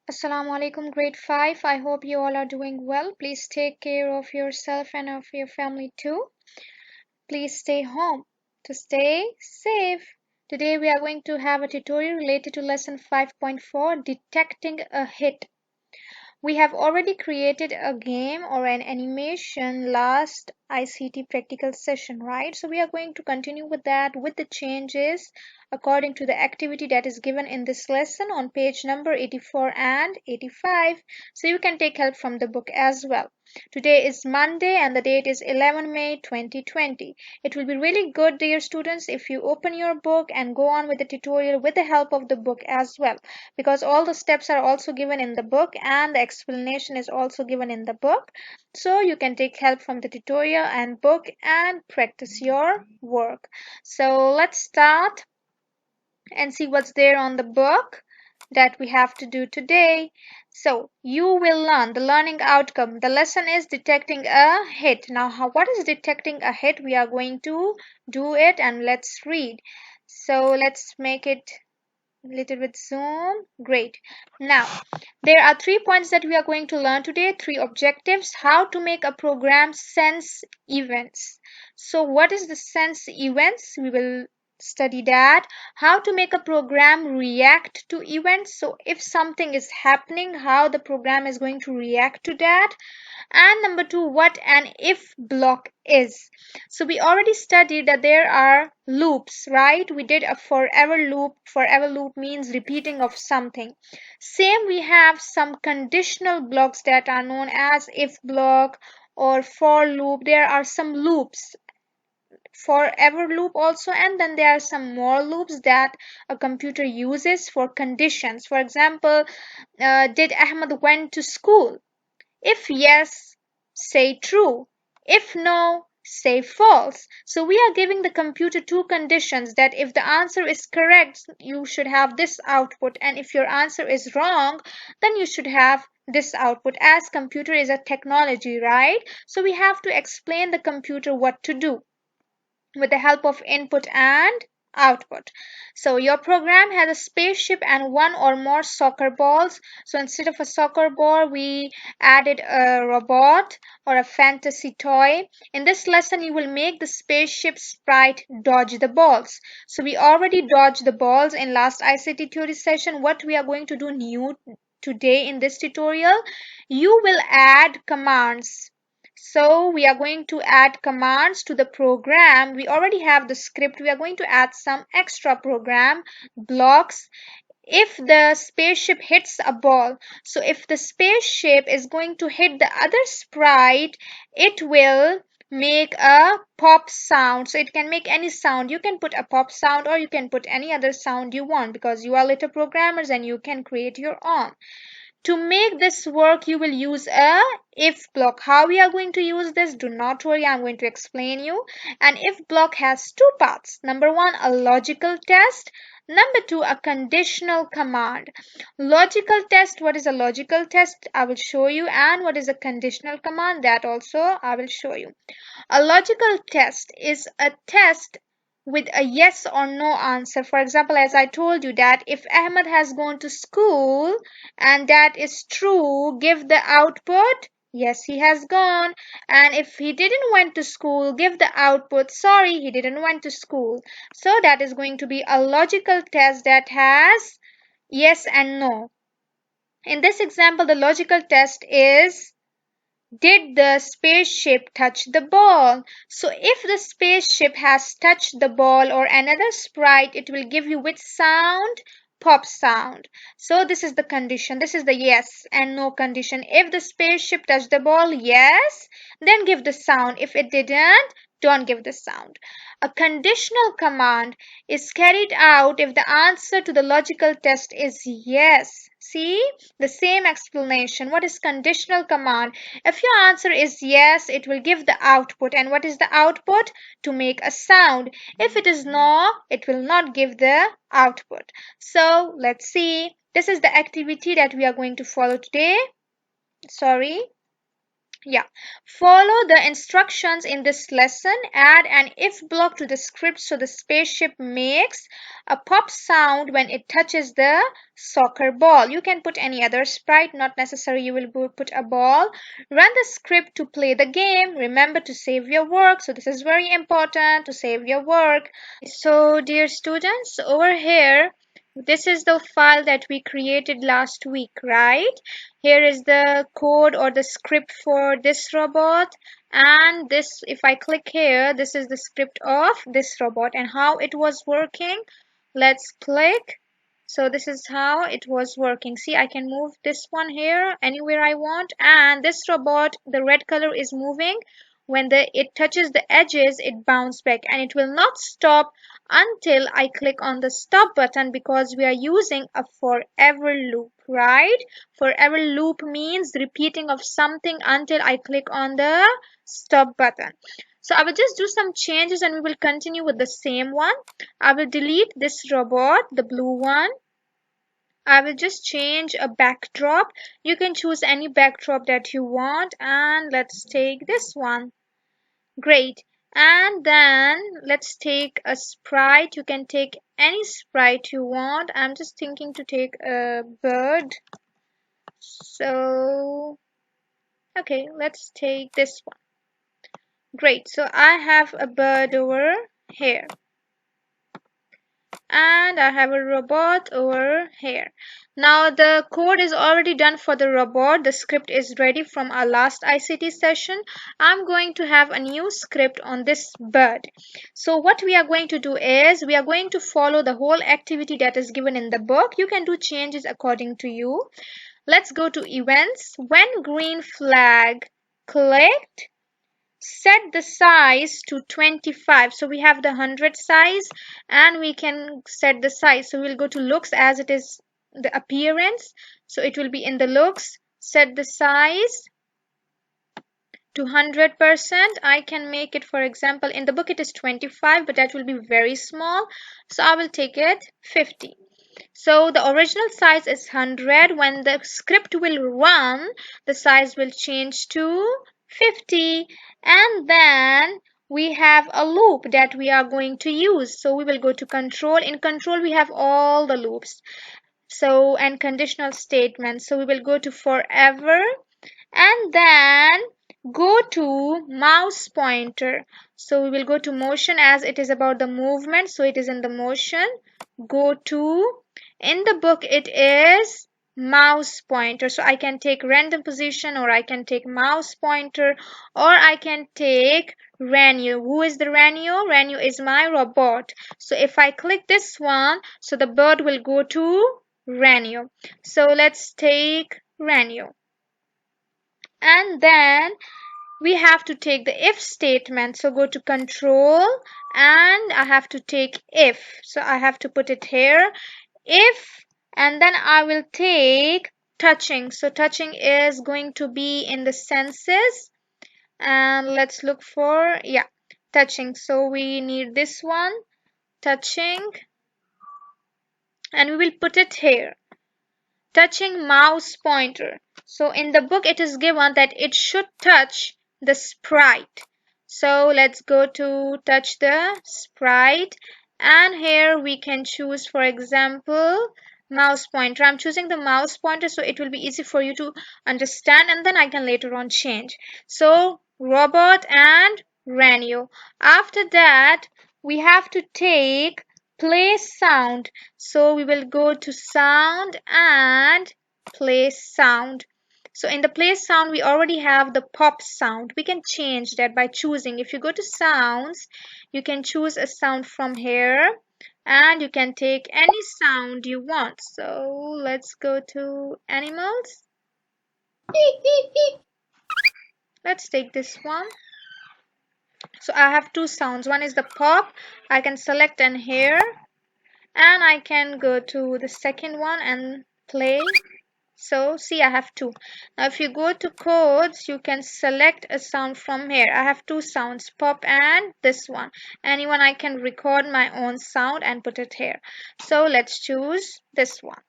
Assalamu alaikum, grade 5. I hope you all are doing well. Please take care of yourself and of your family too. Please stay home to stay safe. Today we are going to have a tutorial related to lesson 5.4, detecting a hit. We have already created a game or an animation last ICT practical session, right? So we are going to continue with that with the changes according to the activity that is given in this lesson on page number 84 and 85. So you can take help from the book as well. Today is Monday and the date is 11 May 2020. It will be really good, dear students, if you open your book and go on with the tutorial with the help of the book as well, because all the steps are also given in the book and the explanation is also given in the book. So you can take help from the tutorial and book and practice your work. So let's start and see what's there on the book that we have to do today. So you will learn the learning outcome. The lesson is detecting a hit. Now what is detecting a hit? We are going to do it and let's read. So let's make it a little bit zoom. Great. Now there are 3 points that we are going to learn today, 3 objectives. How to make a program sense events. So what is the sense events? We will study that. How to make a program react to events. So if something is happening, how the program is going to react to that. And number 2, what an if block is. So we already studied that there are loops, right? We did a forever loop. Forever loop means repeating of something. Same, we have some conditional blocks that are known as if block or for loop. There are some loops, forever loop also, and then there are some more loops that a computer uses for conditions. For example, did Ahmed went to school? If yes, say true. If no, say false. So we are giving the computer two conditions, that if the answer is correct, you should have this output, and if your answer is wrong, then you should have this output. As computer is a technology, right? So we have to explain the computer what to do with the help of input and output. So your program has a spaceship and one or more soccer balls. So instead of a soccer ball, we added a robot or a fantasy toy. In this lesson, you will make the spaceship sprite dodge the balls. So we already dodged the balls in last ICT theory session. What we are going to do new today in this tutorial, you will add commands. So we are going to add commands to the program. We already have the script. We are going to add some extra program blocks. If the spaceship hits a ball, so if the spaceship is going to hit the other sprite, it will make a pop sound. So it can make any sound. You can put a pop sound or you can put any other sound you want, because you are little programmers and you can create your own. To make this work, you will use a if block. How we are going to use this, do not worry, I'm going to explain you. An if block has two parts. Number 1, a logical test. Number 2, a conditional command. Logical test, what is a logical test? I will show you. And what is a conditional command? That also I will show you. A logical test is a test with a yes or no answer. For example, as I told you, that if Ahmed has gone to school and that is true, give the output yes, he has gone. And if he didn't went to school, give the output sorry, he didn't went to school. So that is going to be a logical test that has yes and no. In this example, the logical test is, did the spaceship touch the ball? So if the spaceship has touched the ball or another sprite, it will give you which sound? Pop sound. So this is the condition. This is the yes and no condition. If the spaceship touched the ball, yes, then give the sound. If it didn't, don't give the sound. A conditional command is carried out if the answer to the logical test is yes. See, the same explanation. What is conditional command? If your answer is yes, it will give the output. And what is the output? To make a sound. If it is no, it will not give the output. So let's see. This is the activity that we are going to follow today. Sorry. Yeah, follow the instructions in this lesson. Add an if block to the script so the spaceship makes a pop sound when it touches the soccer ball. You can put any other sprite, not necessary you will put a ball. Run the script to play the game. Remember to save your work. So this is very important to save your work. So dear students, over here this is the file that we created last week, right? Here is the code or the script for this robot, and this, if I click here, this is the script of this robot and how it was working. Let's click. So this is how it was working. See, I can move this one here anywhere I want, and this robot, the red color is moving. When it touches the edges, it bounces back and it will not stop until I click on the stop button, because we are using a forever loop, right? Forever loop means repeating of something until I click on the stop button. So I will just do some changes and we will continue with the same one. I will delete this robot, the blue one. I will just change a backdrop. You can choose any backdrop that you want, and let's take this one. Great. And then let's take a sprite. You can take any sprite you want. I'm just thinking to take a bird. So, okay, let's take this one. Great. So I have a bird over here. And I have a robot over here. Now the code is already done for the robot. The script is ready from our last ICT session. I'm going to have a new script on this bird. So what we are going to do is we are going to follow the whole activity that is given in the book. You can do changes according to you. Let's go to events. When green flag clicked, set the size to 25. So we have the 100 size and we can set the size. So we'll go to looks, as it is the appearance, so it will be in the looks. Set the size to 100%. I can make it, for example, in the book it is 25, but that will be very small, so I will take it 50. So the original size is 100. When the script will run, the size will change to 50, and then we have a loop that we are going to use. So we will go to control. In control we have all the loops, so and conditional statements. So we will go to forever and then go to mouse pointer. So we will go to motion, as it is about the movement, so it is in the motion. Go to, in the book it is mouse pointer, so I can take random position, or I can take mouse pointer, or I can take Ranu. Who is the Ranu? Ranu is my robot. So if I click this one, so the bird will go to Ranu. So let's take Ranu. And then we have to take the if statement. So go to control and I have to take if. So I have to put it here, if, and then I will take touching. So touching is going to be in the senses, and let's look for, yeah, touching. So we need this one, touching, and we will put it here, touching mouse pointer. So in the book it is given that it should touch the sprite. So let's go to touch the sprite, and here we can choose, for example, mouse pointer. I'm choosing the mouse pointer so it will be easy for you to understand, and then I can later on change. So robot and Ranu. After that we have to take play sound. So we will go to sound and play sound. So in the play sound we already have the pop sound. We can change that by choosing. If you go to sounds, you can choose a sound from here and you can take any sound you want. So let's go to animals. Let's take this one. So I have two sounds. One is the pop. I can select and hear, and I can go to the second one and play. So see, I have two. Now if you go to codes, you can select a sound from here. I have two sounds, pop and this one. Anyone, I can record my own sound and put it here. So let's choose this one.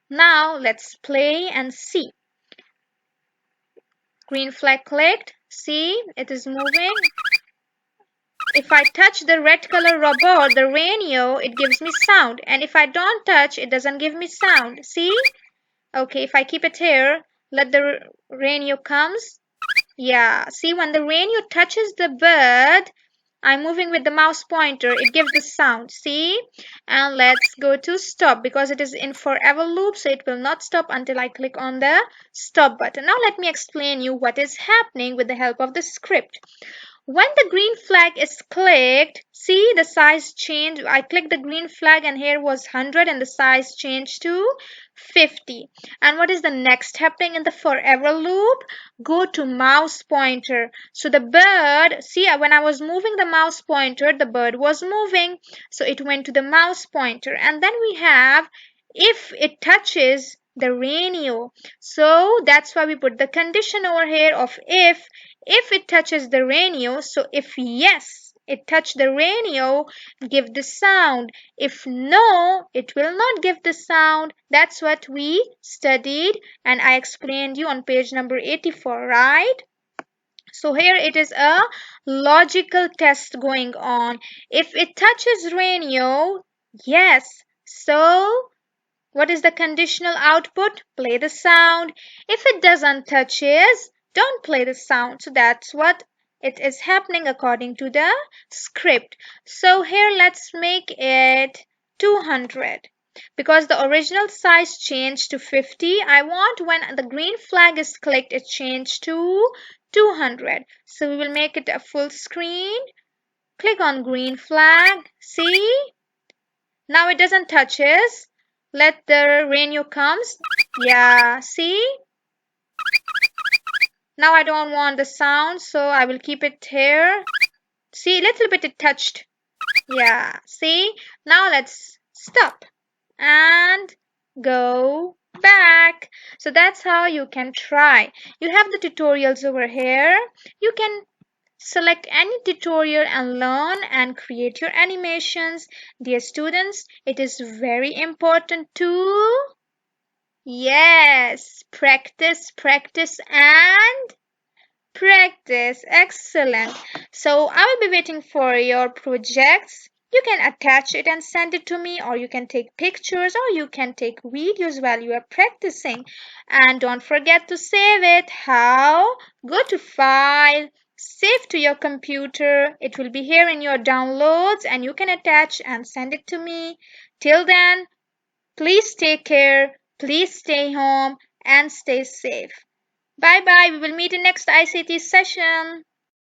Now let's play and see. Green flag clicked. See, it is moving. If I touch the red color rubber, the radio, it gives me sound. And if I don't touch, it doesn't give me sound. See? Okay, if I keep it here, let the radio comes. Yeah, see, when the radio touches the bird, I'm moving with the mouse pointer, it gives the sound. See? And let's go to stop because it is in forever loop, so it will not stop until I click on the stop button. Now let me explain you what is happening with the help of the script. When the green flag is clicked, see the size changed. I clicked the green flag and here was 100 and the size changed to 50. And what is the next happening in the forever loop? Go to mouse pointer. So the bird, see, when I was moving the mouse pointer, the bird was moving. So it went to the mouse pointer. And then we have if it touches the radio. So that's why we put the condition over here of if it touches the radio. So if yes, it touched the radio, give the sound. If no, it will not give the sound. That's what we studied and I explained you on page number 84, right? So here it is a logical test going on. If it touches radio, yes. So what is the conditional output? Play the sound. If it doesn't touch it, don't play the sound. So that's what it is happening according to the script. So here let's make it 200. Because the original size changed to 50, I want when the green flag is clicked, it changed to 200. So we will make it a full screen. Click on green flag. See? Now it doesn't touch it. Let the radio comes. Yeah, see? Now I don't want the sound, so I will keep it here. See, little bit it touched. Yeah, see? Now let's stop and go back. So that's how you can try. You have the tutorials over here. You can select any tutorial and learn and create your animations. Dear students, it is very important to, yes, practice, practice and practice. Excellent. So I will be waiting for your projects. You can attach it and send it to me, or you can take pictures, or you can take videos while you are practicing. And don't forget to save it. How? Go to File, save to your computer. It will be here in your downloads and you can attach and send it to me. Till then, please take care, please stay home and stay safe. Bye bye. We will meet in next ICT session.